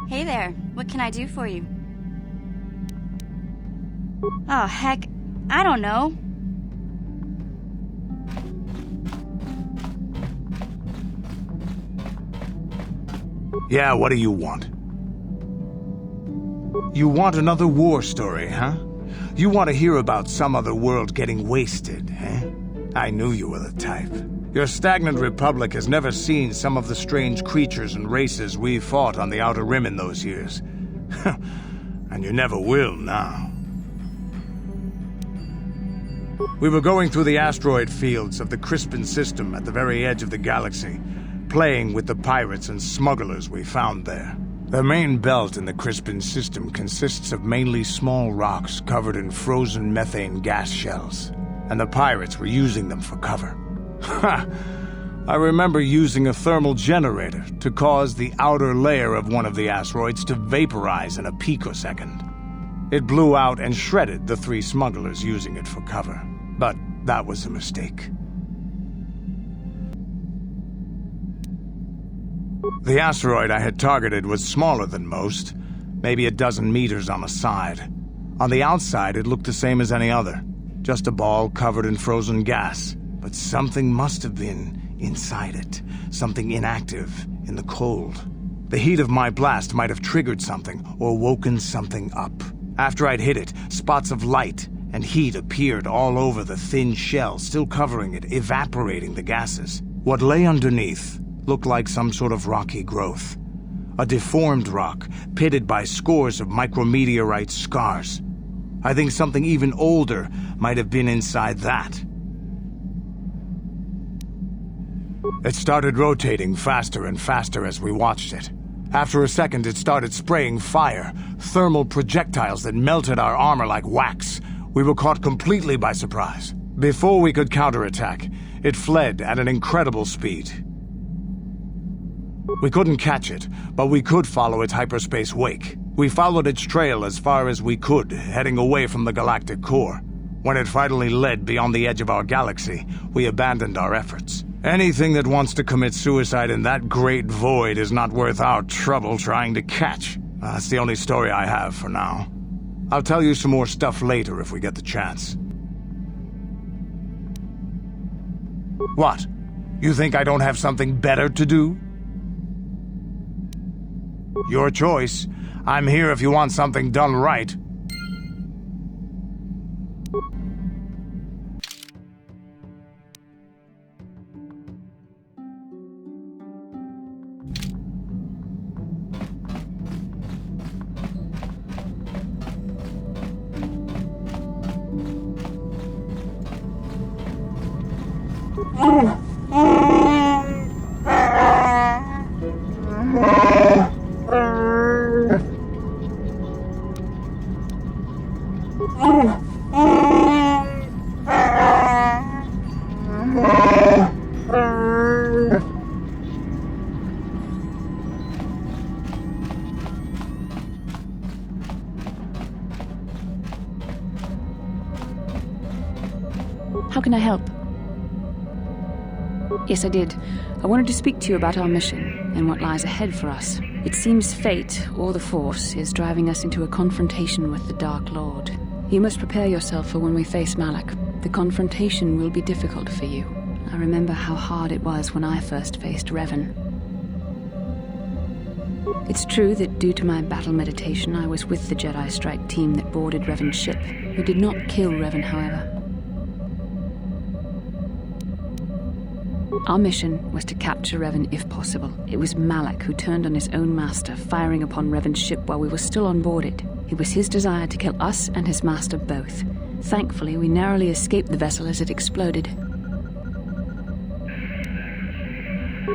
Hey there, what can I do for you? Oh, heck, I don't know. Yeah, what do you want? You want another war story, huh? You want to hear about some other world getting wasted, eh? I knew you were the type. Your stagnant republic has never seen some of the strange creatures and races we fought on the Outer Rim in those years. And you never will now. We were going through the asteroid fields of the Crispin system at the very edge of the galaxy, playing with the pirates and smugglers we found there. The main belt in the Crispin system consists of mainly small rocks covered in frozen methane gas shells, and the pirates were using them for cover. Ha! I remember using a thermal generator to cause the outer layer of one of the asteroids to vaporize in a picosecond. It blew out and shredded the 3 smugglers using it for cover. But that was a mistake. The asteroid I had targeted was smaller than most, maybe a dozen meters on a side. On the outside, it looked the same as any other, just a ball covered in frozen gas. But something must have been inside it, something inactive in the cold. The heat of my blast might have triggered something or woken something up. After I'd hit it, spots of light and heat appeared all over the thin shell, still covering it, evaporating the gases. What lay underneath looked like some sort of rocky growth. A deformed rock, pitted by scores of micrometeorite scars. I think something even older might have been inside that. It started rotating faster and faster as we watched it. After a second, it started spraying fire, thermal projectiles that melted our armor like wax. We were caught completely by surprise. Before we could counterattack, it fled at an incredible speed. We couldn't catch it, but we could follow its hyperspace wake. We followed its trail as far as we could, heading away from the galactic core. When it finally led beyond the edge of our galaxy, we abandoned our efforts. Anything that wants to commit suicide in that great void is not worth our trouble trying to catch. That's the only story I have for now. I'll tell you some more stuff later if we get the chance. What? You think I don't have something better to do? Your choice. I'm here if you want something done right. How can I help? Yes, I did. I wanted to speak to you about our mission and what lies ahead for us. It seems fate, or the Force, is driving us into a confrontation with the Dark Lord. You must prepare yourself for when we face Malak. The confrontation will be difficult for you. I remember how hard it was when I first faced Revan. It's true that due to my battle meditation, I was with the Jedi strike team that boarded Revan's ship. We did not kill Revan, however. Our mission was to capture Revan if possible. It was Malak who turned on his own master, firing upon Revan's ship while we were still on board it. It was his desire to kill us and his master both. Thankfully, we narrowly escaped the vessel as it exploded.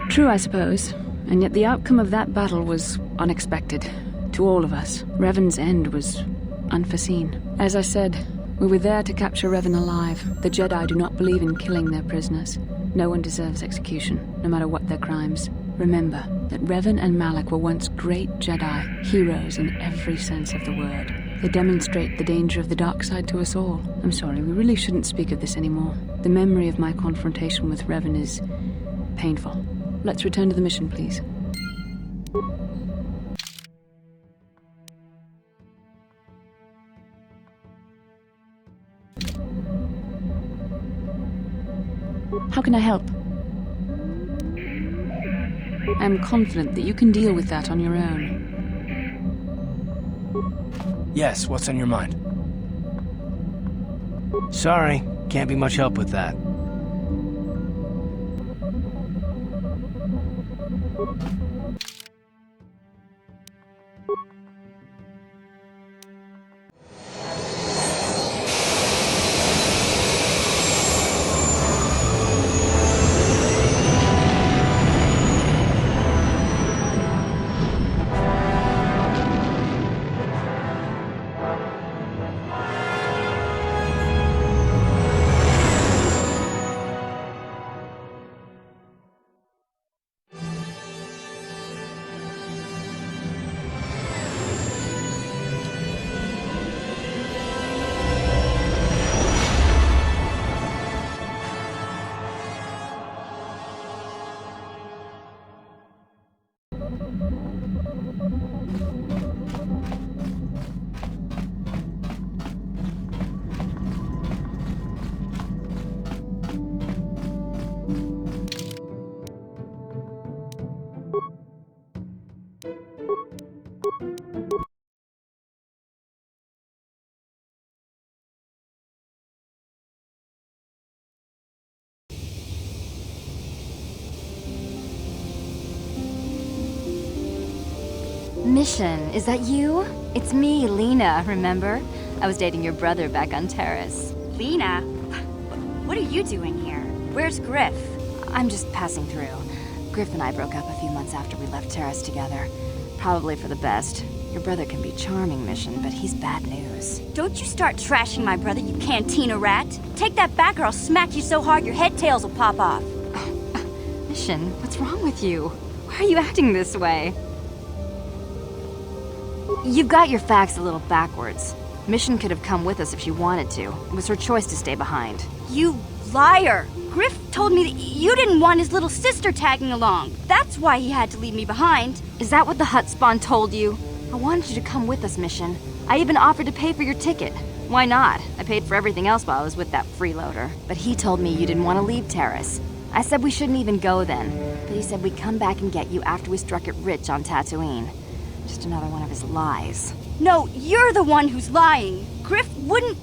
True, I suppose, and yet the outcome of that battle was unexpected. To all of us, Revan's end was unforeseen. As I said, we were there to capture Revan alive. The Jedi do not believe in killing their prisoners. No one deserves execution, no matter what their crimes. Remember that Revan and Malak were once great Jedi, heroes in every sense of the word. They demonstrate the danger of the dark side to us all. I'm sorry, we really shouldn't speak of this anymore. The memory of my confrontation with Revan is painful. Let's return to the mission, please. How can I help? I'm confident that you can deal with that on your own. Yes, what's on your mind? Sorry, can't be much help with that. Mission, is that you? It's me, Lena, remember? I was dating your brother back on Terrace. Lena? What are you doing here? Where's Griff? I'm just passing through. Griff and I broke up a few months after we left Terrace together. Probably for the best. Your brother can be charming, Mission, but he's bad news. Don't you start trashing my brother, you cantina rat. Take that back or I'll smack you so hard your head tails will pop off. Mission, what's wrong with you? Why are you acting this way? You've got your facts a little backwards. Mission could have come with us if she wanted to. It was her choice to stay behind. You liar! Griff told me that you didn't want his little sister tagging along. That's why he had to leave me behind. Is that what the Hutt spawn told you? I wanted you to come with us, Mission. I even offered to pay for your ticket. Why not? I paid for everything else while I was with that freeloader. But he told me you didn't want to leave Terrace. I said we shouldn't even go then. But he said we'd come back and get you after we struck it rich on Tatooine. Just another one of his lies. No, you're the one who's lying. Griff wouldn't...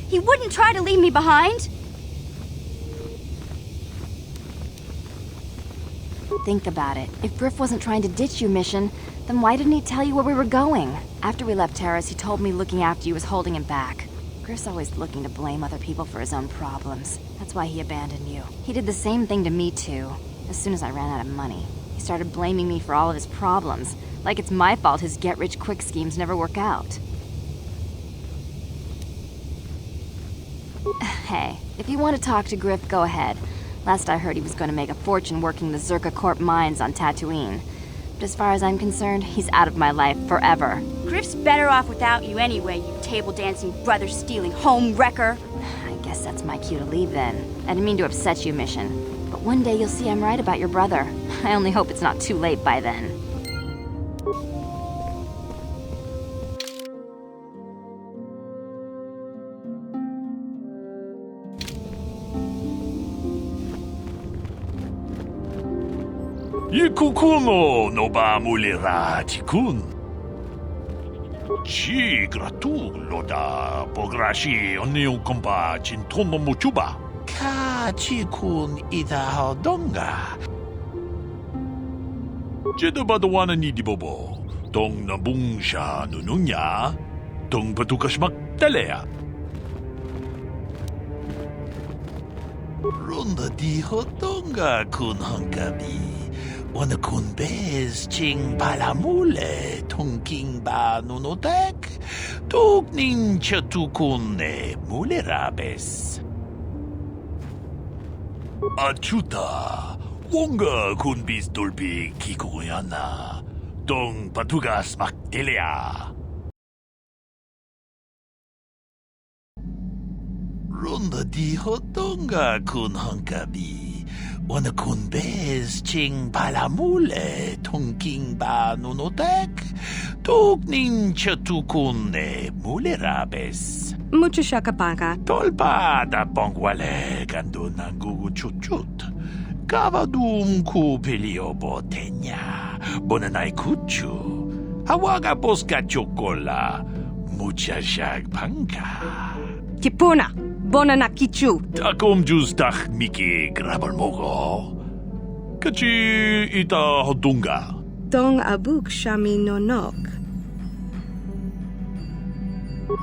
He wouldn't try to leave me behind. Think about it. If Griff wasn't trying to ditch you, Mission, then why didn't he tell you where we were going? After we left Terrace, he told me looking after you was holding him back. Griff's always looking to blame other people for his own problems. That's why he abandoned you. He did the same thing to me, too. As soon as I ran out of money, he started blaming me for all of his problems. Like it's my fault his get-rich-quick schemes never work out. Hey, if you want to talk to Griff, go ahead. Last I heard he was going to make a fortune working the Zerka Corp mines on Tatooine. But as far as I'm concerned, he's out of my life forever. Griff's better off without you anyway, you table-dancing, brother-stealing home wrecker. I guess that's my cue to leave then. I didn't mean to upset you, Mission. But one day you'll see I'm right about your brother. I only hope it's not too late by then. Ikukuno no ba mulira tikun. Chi gratu loda pograshi onion kompa chintono muchuba. Ka chikun ita haldonga. Jedabadawana ni dibobo. Tong nabungsha nununya. Tong patukasmak talea. Ronda di hotonga kun hankabi. Wana kun bez ching palamule king ba nunotek tuk nin chatukun ne mulerabes. Achuta wonga kun bis dolpi kikoyana tong patugas maktelea. Ronda di hotonga kun hankabi. Wanakunbes ching balamule tongking ba nunotek tuknin chatukune mulerabes. Mucho shakapaka. Tolpa da bongwale gando nangugu chuchut. Kavadum ku pelio botenya. Bonanai kuchu. Hawaga boska chokola. Mucha shag panka. Kipuna. Bonana kichu. Takom justach miki grabalmogo. Kachi ita hodunga. Tong abuk shami nonok.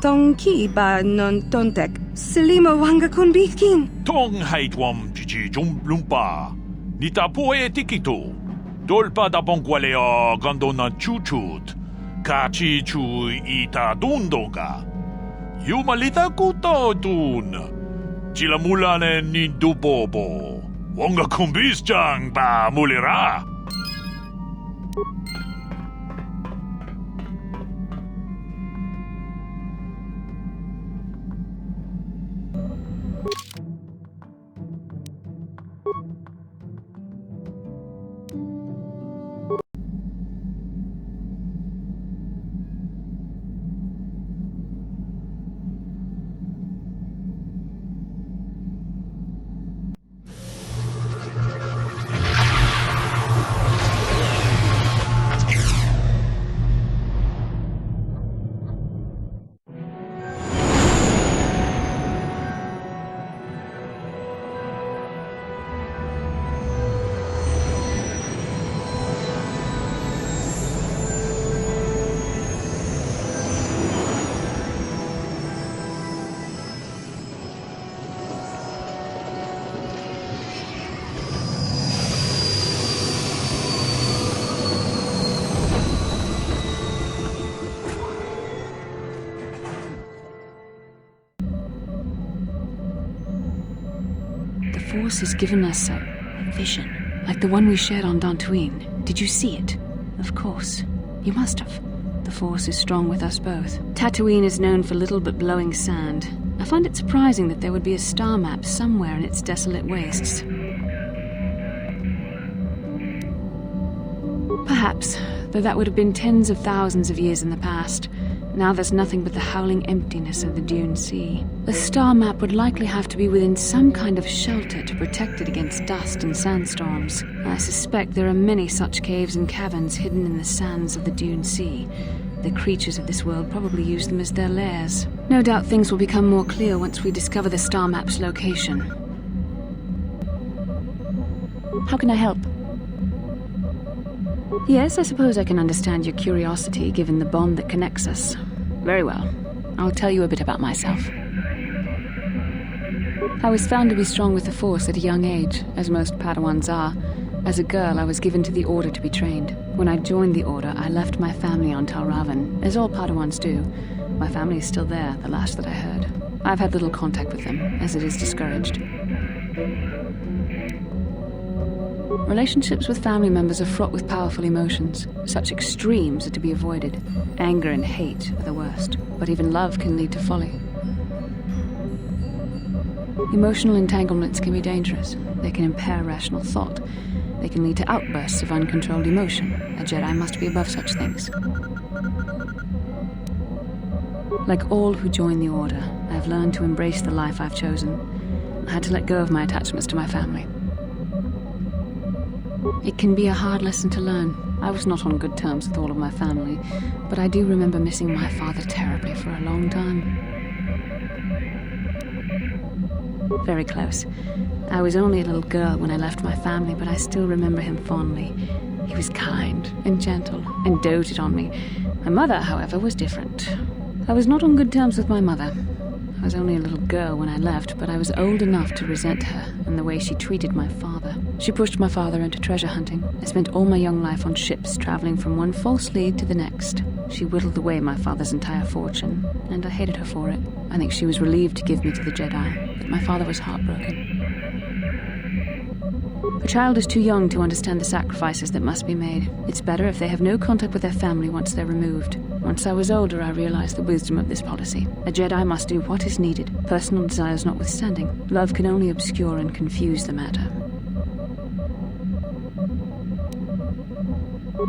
Tong ki ba non tontek. Selima wanga kunbikin. Tong haitwam chichi jumplumpa. Nita poe tikito. Dolpa da bonkwalea gandona chuchut. Kachi chu ita dundonga. Yumalita kuto dun. Chilamulane ni dubobo. Wonga kumbis jang ba mulira. The Force has given us a vision, like the one we shared on Dantooine. Did you see it? Of course. You must have. The Force is strong with us both. Tatooine is known for little but blowing sand. I find it surprising that there would be a star map somewhere in its desolate wastes. Perhaps, though that would have been tens of thousands of years in the past. Now there's nothing but the howling emptiness of the Dune Sea. A star map would likely have to be within some kind of shelter to protect it against dust and sandstorms. I suspect there are many such caves and caverns hidden in the sands of the Dune Sea. The creatures of this world probably use them as their lairs. No doubt things will become more clear once we discover the star map's location. How can I help? Yes, I suppose I can understand your curiosity, given the bond that connects us. Very well. I'll tell you a bit about myself. I was found to be strong with the Force at a young age, as most Padawans are. As a girl, I was given to the Order to be trained. When I joined the Order, I left my family on Talravan, as all Padawans do. My family is still there, the last that I heard. I've had little contact with them, as it is discouraged. Relationships with family members are fraught with powerful emotions. Such extremes are to be avoided. Anger and hate are the worst, but even love can lead to folly. Emotional entanglements can be dangerous. They can impair rational thought. They can lead to outbursts of uncontrolled emotion. A Jedi must be above such things. Like all who join the Order, I have learned to embrace the life I've chosen. I had to let go of my attachments to my family. It can be a hard lesson to learn. I was not on good terms with all of my family, but I do remember missing my father terribly for a long time. Very close. I was only a little girl when I left my family, but I still remember him fondly. He was kind and gentle and doted on me. My mother, however, was different. I was not on good terms with my mother. I was only a little girl when I left, but I was old enough to resent her and the way she treated my father. She pushed my father into treasure hunting. I spent all my young life on ships, traveling from one false lead to the next. She whittled away my father's entire fortune, and I hated her for it. I think she was relieved to give me to the Jedi, but my father was heartbroken. A child is too young to understand the sacrifices that must be made. It's better if they have no contact with their family once they're removed. Once I was older, I realized the wisdom of this policy. A Jedi must do what is needed, personal desires notwithstanding. Love can only obscure and confuse the matter.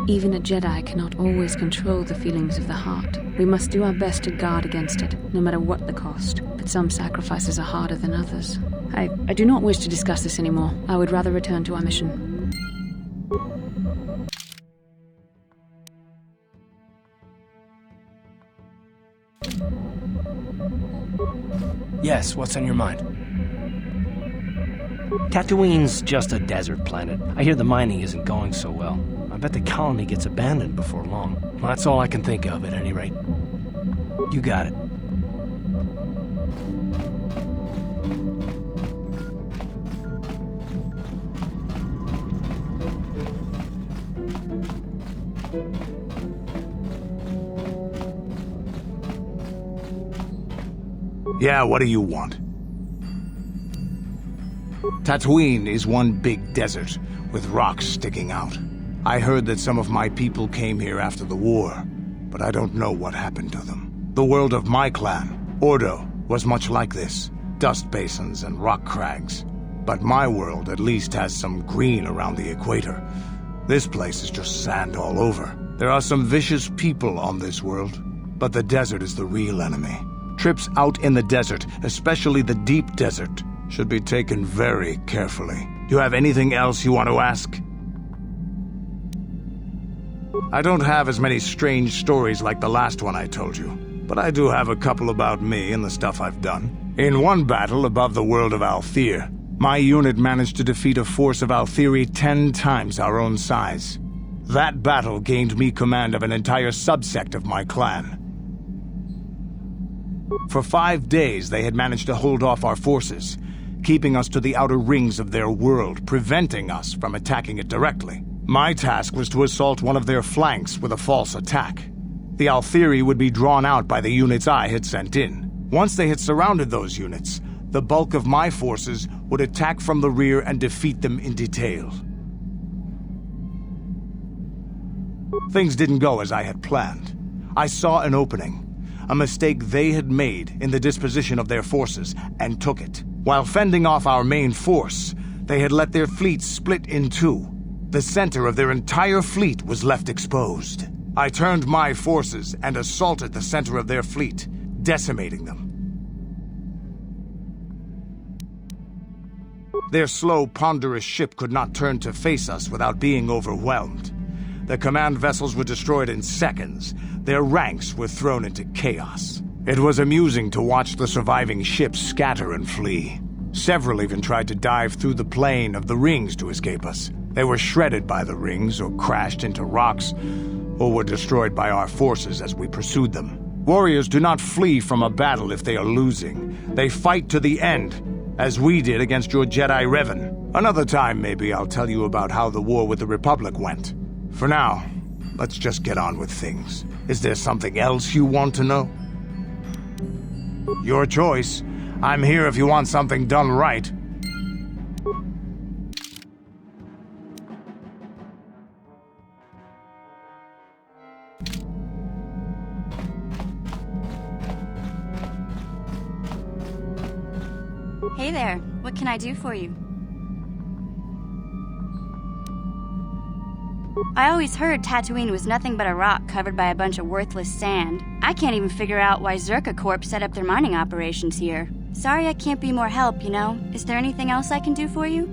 Even a Jedi cannot always control the feelings of the heart. We must do our best to guard against it, no matter what the cost. But some sacrifices are harder than others. I do not wish to discuss this anymore. I would rather return to our mission. Yes, what's on your mind? Tatooine's just a desert planet. I hear the mining isn't going so well. I bet the colony gets abandoned before long. Well, that's all I can think of, at any rate. You got it. Yeah, what do you want? Tatooine is one big desert, with rocks sticking out. I heard that some of my people came here after the war, but I don't know what happened to them. The world of my clan, Ordo, was much like this. Dust basins and rock crags. But my world at least has some green around the equator. This place is just sand all over. There are some vicious people on this world, but the desert is the real enemy. Trips out in the desert, especially the deep desert, should be taken very carefully. Do you have anything else you want to ask? I don't have as many strange stories like the last one I told you, but I do have a couple about me and the stuff I've done. In one battle above the world of Althir, my unit managed to defeat a force of Althiri 10 times our own size. That battle gained me command of an entire subsect of my clan. For 5 days, they had managed to hold off our forces, keeping us to the outer rings of their world, preventing us from attacking it directly. My task was to assault one of their flanks with a false attack. The Althiri would be drawn out by the units I had sent in. Once they had surrounded those units, the bulk of my forces would attack from the rear and defeat them in detail. Things didn't go as I had planned. I saw an opening, a mistake they had made in the disposition of their forces, and took it. While fending off our main force, they had let their fleet split in two. The center of their entire fleet was left exposed. I turned my forces and assaulted the center of their fleet, decimating them. Their slow, ponderous ship could not turn to face us without being overwhelmed. The command vessels were destroyed in seconds. Their ranks were thrown into chaos. It was amusing to watch the surviving ships scatter and flee. Several even tried to dive through the plane of the rings to escape us. They were shredded by the rings, or crashed into rocks, or were destroyed by our forces as we pursued them. Warriors do not flee from a battle if they are losing. They fight to the end, as we did against your Jedi Revan. Another time, maybe, I'll tell you about how the war with the Republic went. For now, let's just get on with things. Is there something else you want to know? Your choice. I'm here if you want something done right. Hey there, what can I do for you? I always heard Tatooine was nothing but a rock covered by a bunch of worthless sand. I can't even figure out why Zerka Corp set up their mining operations here. Sorry I can't be more help, you know. Is there anything else I can do for you?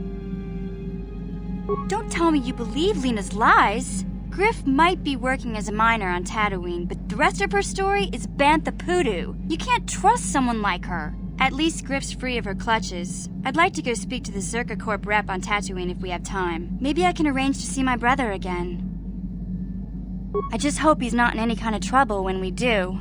Don't tell me you believe Lena's lies. Griff might be working as a miner on Tatooine, but the rest of her story is bantha poodoo. You can't trust someone like her. At least Griff's free of her clutches. I'd like to go speak to the Zerka Corp rep on Tatooine if we have time. Maybe I can arrange to see my brother again. I just hope he's not in any kind of trouble when we do.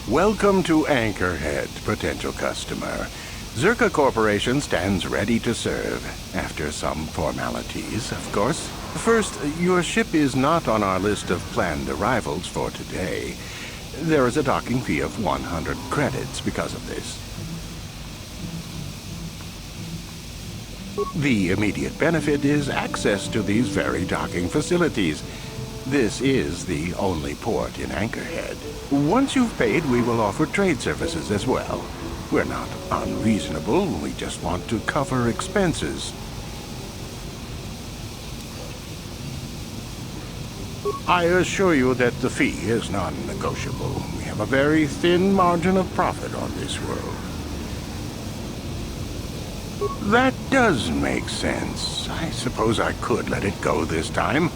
Welcome to Anchorhead, potential customer. Zerka Corporation stands ready to serve, after some formalities, of course. First, your ship is not on our list of planned arrivals for today. There is a docking fee of 100 credits because of this. The immediate benefit is access to these very docking facilities. This is the only port in Anchorhead. Once you've paid, we will offer trade services as well. We're not unreasonable, we just want to cover expenses. I assure you that the fee is non-negotiable. We have a very thin margin of profit on this world. That does make sense. I suppose I could let it go this time.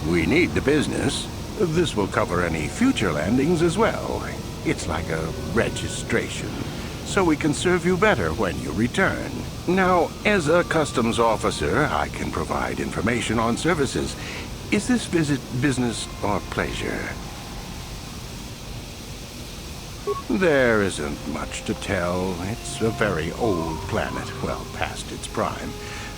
We need the business. This will cover any future landings as well. It's like a registration, so we can serve you better when you return. Now, as a customs officer, I can provide information on services. Is this visit business or pleasure? There isn't much to tell. It's a very old planet, well past its prime.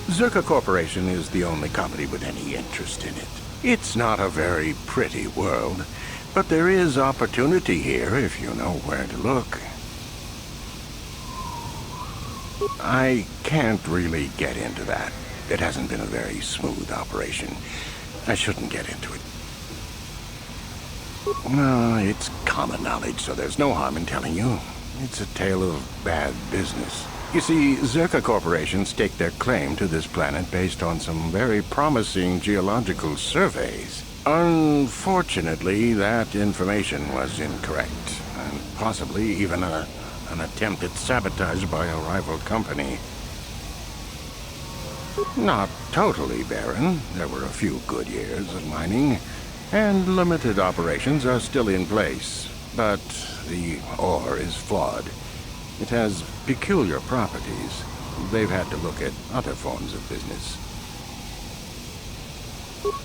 Zerka Corporation is the only company with any interest in it. It's not a very pretty world, but there is opportunity here if you know where to look. I can't really get into that. It hasn't been a very smooth operation. I shouldn't get into it. No, it's common knowledge, so there's no harm in telling you. It's a tale of bad business. You see, Zerka Corporation staked their claim to this planet based on some very promising geological surveys. Unfortunately, that information was incorrect, and possibly even an attempt at sabotage by a rival company. Not totally barren. There were a few good years of mining, and limited operations are still in place. But the ore is flawed. It has peculiar properties. They've had to look at other forms of business.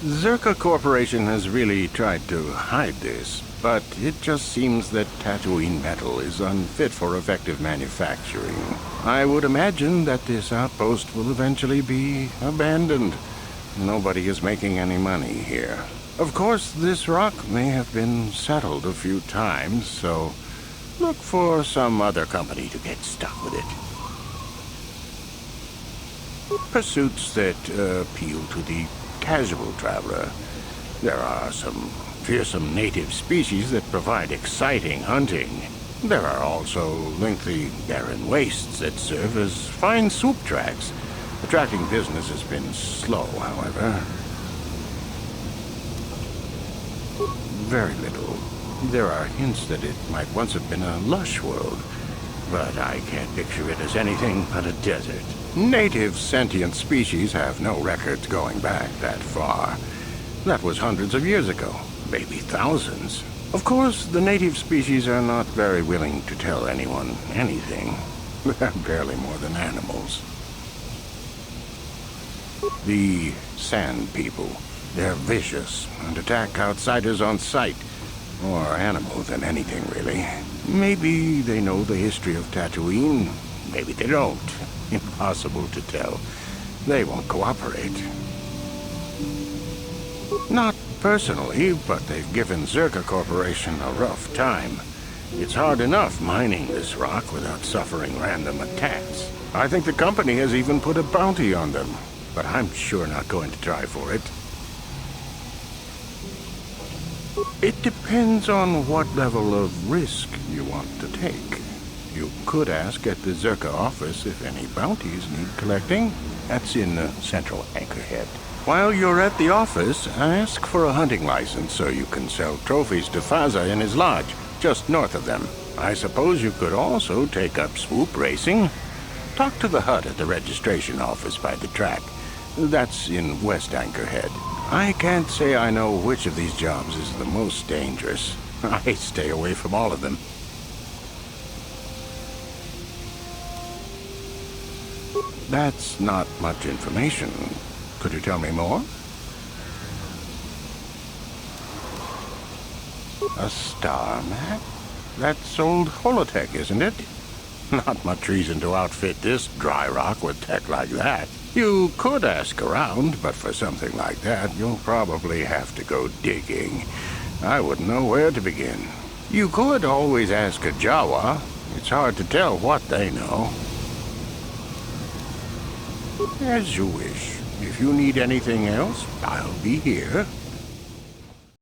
Zerka Corporation has really tried to hide this, but it just seems that Tatooine metal is unfit for effective manufacturing. I would imagine that this outpost will eventually be abandoned. Nobody is making any money here. Of course, this rock may have been settled a few times, so look for some other company to get stuck with it. Pursuits that appeal to the casual traveler. There are some fearsome native species that provide exciting hunting. There are also lengthy barren wastes that serve as fine swoop tracks. Attracting business has been slow, however. Very little. There are hints that it might once have been a lush world, but I can't picture it as anything but a desert. Native sentient species have no records going back that far. That was hundreds of years ago, maybe thousands. Of course, the native species are not very willing to tell anyone anything. They're barely more than animals. The Sand People. They're vicious and attack outsiders on sight. More animal than anything, really. Maybe they know the history of Tatooine. Maybe they don't. Impossible to tell. They won't cooperate. Not personally, but they've given Zerka Corporation a rough time. It's hard enough mining this rock without suffering random attacks. I think the company has even put a bounty on them, but I'm sure not going to try for it. It depends on what level of risk you want to take. You could ask at the Zerka office if any bounties need collecting. That's in central Anchorhead. While you're at the office, ask for a hunting license so you can sell trophies to Faza in his lodge, just north of them. I suppose you could also take up swoop racing. Talk to the hut at the registration office by the track. That's in West Anchorhead. I can't say I know which of these jobs is the most dangerous. I stay away from all of them. That's not much information. Could you tell me more? A star map? That's old holotech, isn't it? Not much reason to outfit this dry rock with tech like that. You could ask around, but for something like that, you'll probably have to go digging. I wouldn't know where to begin. You could always ask a Jawa. It's hard to tell what they know. As you wish. If you need anything else, I'll be here.